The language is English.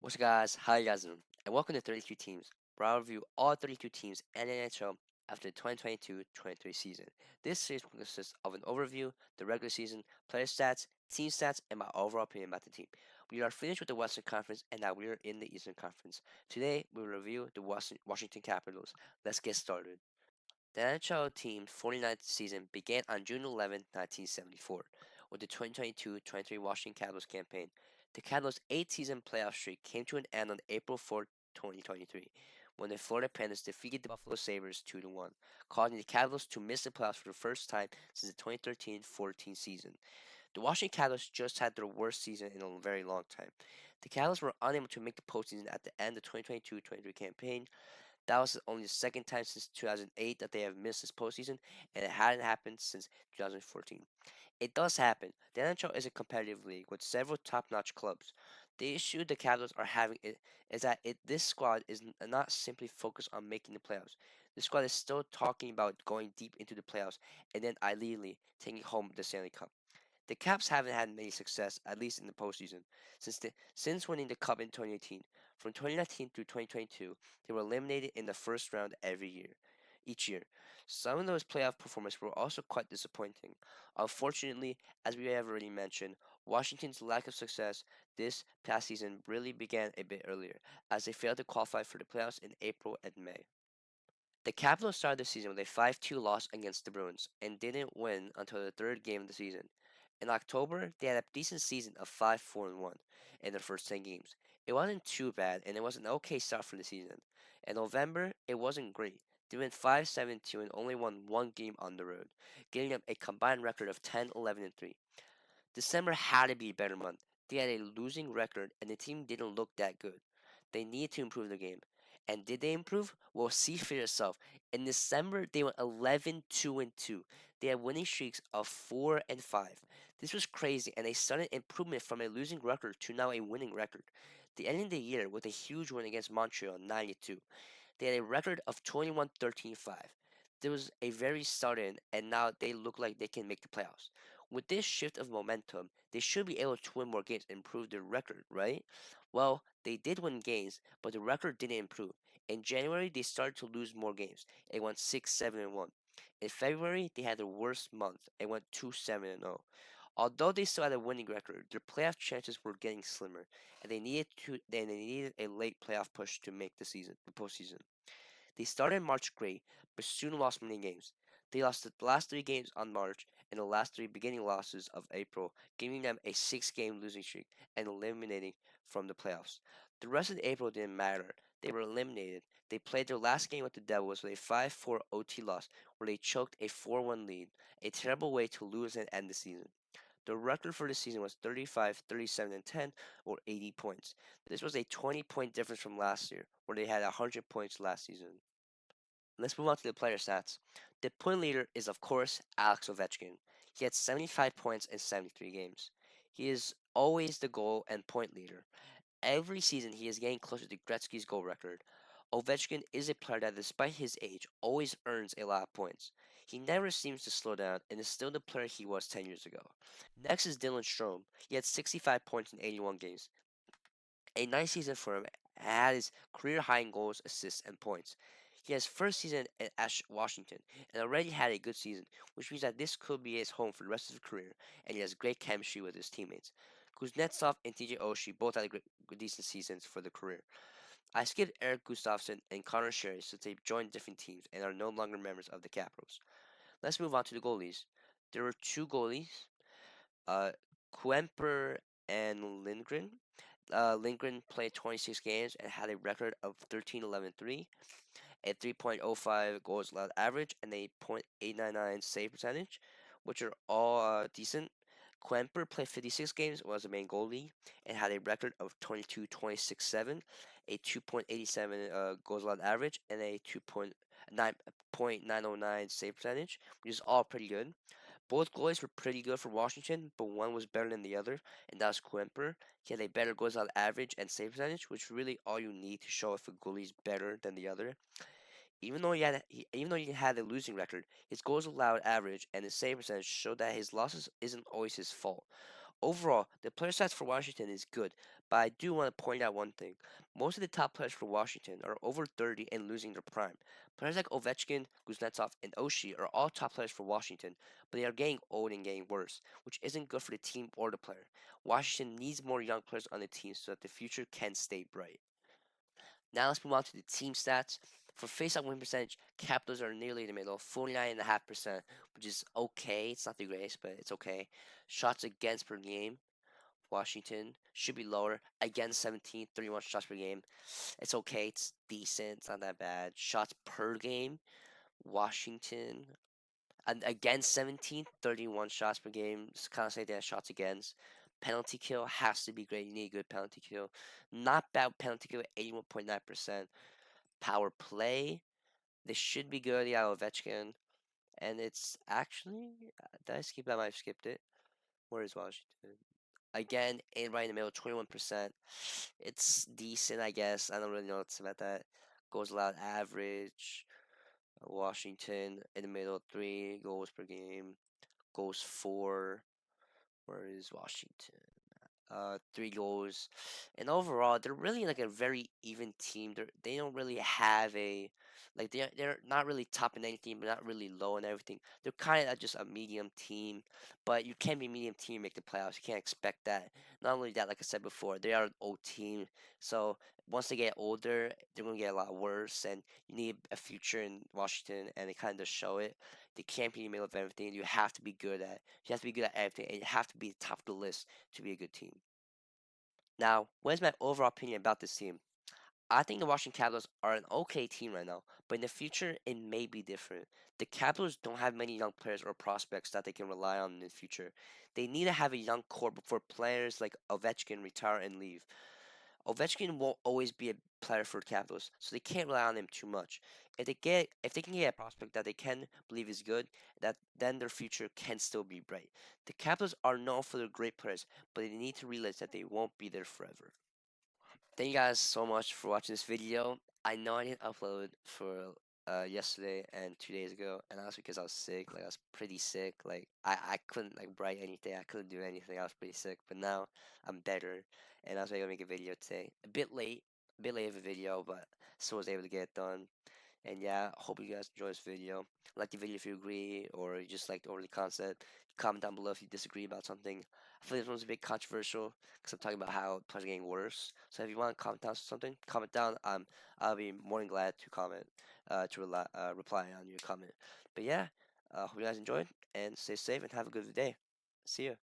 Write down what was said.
What's up, guys? How you guys doing? And welcome to 32 Teams, where I'll review all 32 teams and NHL after the 2022-23 season. This series will consist of an overview, the regular season, player stats, team stats, and my overall opinion about the team. We are finished with the Western Conference, and now we are in the Eastern Conference. Today, we will review the Washington Capitals. Let's get started. The NHL team's 49th season began on June 11, 1974, with the 2022-23 Washington Capitals campaign. The Capitals' eight-season playoff streak came to an end on April 4, 2023, when the Florida Panthers defeated the Buffalo Sabres 2-1, causing the Capitals to miss the playoffs for the first time since the 2013-14 season. The Washington Capitals just had their worst season in a very long time. The Capitals were unable to make the postseason at the end of the 2022-23 campaign. That was only the second time since 2008 that they have missed this postseason, and it hadn't happened since 2014. It does happen. The NHL is a competitive league with several top-notch clubs. The issue the Capitals are having is that this squad is not simply focused on making the playoffs. The squad is still talking about going deep into the playoffs and then ideally taking home the Stanley Cup. The Caps haven't had many success, at least in the postseason, since winning the Cup in 2018. From 2019 through 2022, they were eliminated in the first round each year. Some of those playoff performances were also quite disappointing. Unfortunately, as we have already mentioned, Washington's lack of success this past season really began a bit earlier, as they failed to qualify for the playoffs in April and May. The Capitals started the season with a 5-2 loss against the Bruins and didn't win until the third game of the season. In October, they had a decent season of 5-4-1 in their first 10 games. It wasn't too bad, and it was an okay start for the season. In November, it wasn't great. They went 5-7-2 and only won one game on the road, giving them a combined record of 10-11-3. December had to be a better month. They had a losing record, and the team didn't look that good. They needed to improve the game. And did they improve? Well, see for yourself. In December, they went 11-2-2. They had winning streaks of 4 and 5. This was crazy, and a sudden improvement from a losing record to now a winning record. They ended the year with a huge win against Montreal 92. They had a record of 21-13-5. There was a very sudden, and now they look like they can make the playoffs. With this shift of momentum, they should be able to win more games and improve their record, right? Well, they did win games, but the record didn't improve. In January, they started to lose more games. They went 6-7-1. In February, they had their worst month and went 2-7-0. Although they still had a winning record, their playoff chances were getting slimmer, and they needed a late playoff push to make the postseason. They started March great, but soon lost many games. They lost the last three games on March and the last three beginning losses of April, giving them a six-game losing streak and eliminating from the playoffs. The rest of April didn't matter. They were eliminated. They played their last game with the Devils with a 5-4 OT loss where they choked a 4-1 lead, a terrible way to lose and end the season. The record for the season was 35, 37, and 10, or 80 points. This was a 20-point difference from last year, where they had 100 points last season. Let's move on to the player stats. The point leader is, of course, Alex Ovechkin. He had 75 points in 73 games. He is always the goal and point leader. Every season, he is getting closer to Gretzky's goal record. Ovechkin is a player that, despite his age, always earns a lot of points. He never seems to slow down and is still the player he was 10 years ago. Next is Dylan Strome. He had 65 points in 81 games. A nice season for him, had his career high in goals, assists, and points. He has first season at Washington and already had a good season, which means that this could be his home for the rest of his career, and he has great chemistry with his teammates. Kuznetsov and TJ Oshie both had decent seasons for their career. I skipped Eric Gustafsson and Connor Sherry since they've joined different teams and are no longer members of the Capitals. Let's move on to the goalies. There were two goalies, uh, Kuemper and Lindgren. Lindgren played 26 games and had a record of 13-11-3, a 3.05 goals allowed average, and a .899 save percentage, which are all decent. Klemper played 56 games, was the main goalie, and had a record of 22-26-7, a 2.87 goals allowed average, and a 2.909 save percentage, which is all pretty good. Both goalies were pretty good for Washington, but one was better than the other, and that was Kuemper. He had a better goals allowed average and save percentage, which is really all you need to show if a goalie is better than the other. Even though he had a losing record, his goals allowed average and his save percentage showed that his losses isn't always his fault. Overall, the player stats for Washington is good, but I do want to point out one thing. Most of the top players for Washington are over 30 and losing their prime. Players like Ovechkin, Kuznetsov, and Oshie are all top players for Washington, but they are getting old and getting worse, which isn't good for the team or the player. Washington needs more young players on the team so that the future can stay bright. Now let's move on to the team stats. For face-off win percentage, Capitals are nearly in the middle, 49.5%, which is okay. It's not the greatest, but it's okay. Shots against per game, Washington should be lower. Against 17, 31 shots per game. It's okay. It's decent. It's not that bad. Shots per game, Washington. And against 17, 31 shots per game. It's kind of say that shots against. Penalty kill has to be great. You need a good penalty kill. Not bad penalty kill, 81.9%. Power play, they should be good. Yeah, Ovechkin. And it's actually, did I skip that? I might have skipped it. Where is Washington? Again, right in the middle, 21%. It's decent, I guess. I don't really know what's about that. Goals allowed average. Washington in the middle, 3 goals per game. Goals for. Where is Washington? 3 goals, and overall they're really like a very even team. They don't really have a like they're not really top in anything, but not really low in everything. They're kind of just a medium team, but you can't be a medium team and make the playoffs. You can't expect that. Not only that, like I said before, they are an old team, so once they get older, they're gonna get a lot worse, and you need a future in Washington, and they kind of show it. They can't be in the middle of everything. You have to be good at. You have to be good at everything, and you have to be top of the list to be a good team. Now, what is my overall opinion about this team? I think the Washington Capitals are an okay team right now, but in the future, it may be different. The Capitals don't have many young players or prospects that they can rely on in the future. They need to have a young core before players like Ovechkin retire and leave. Ovechkin won't always be a player for the Capitals, so they can't rely on him too much. If they can get a prospect that they can believe is good, that then their future can still be bright. The Capitals are known for their great players, but they need to realize that they won't be there forever. Thank you guys so much for watching this video. I know I didn't upload for yesterday and 2 days ago, and that's because I was sick. Like I was pretty sick. Like I couldn't like write anything. I couldn't do anything. I was pretty sick. But now I'm better, and I was able to make a video today. A bit late of a video, but still was able to get it done. And yeah, hope you guys enjoy this video. Like the video if you agree, or you just like the overly concept. Comment down below if you disagree about something. I feel this one's a bit controversial because I'm talking about how players are getting worse. So if you want to comment down something, comment down. I'll be more than glad to comment, reply on your comment. But yeah, hope you guys enjoyed and stay safe and have a good day. See ya.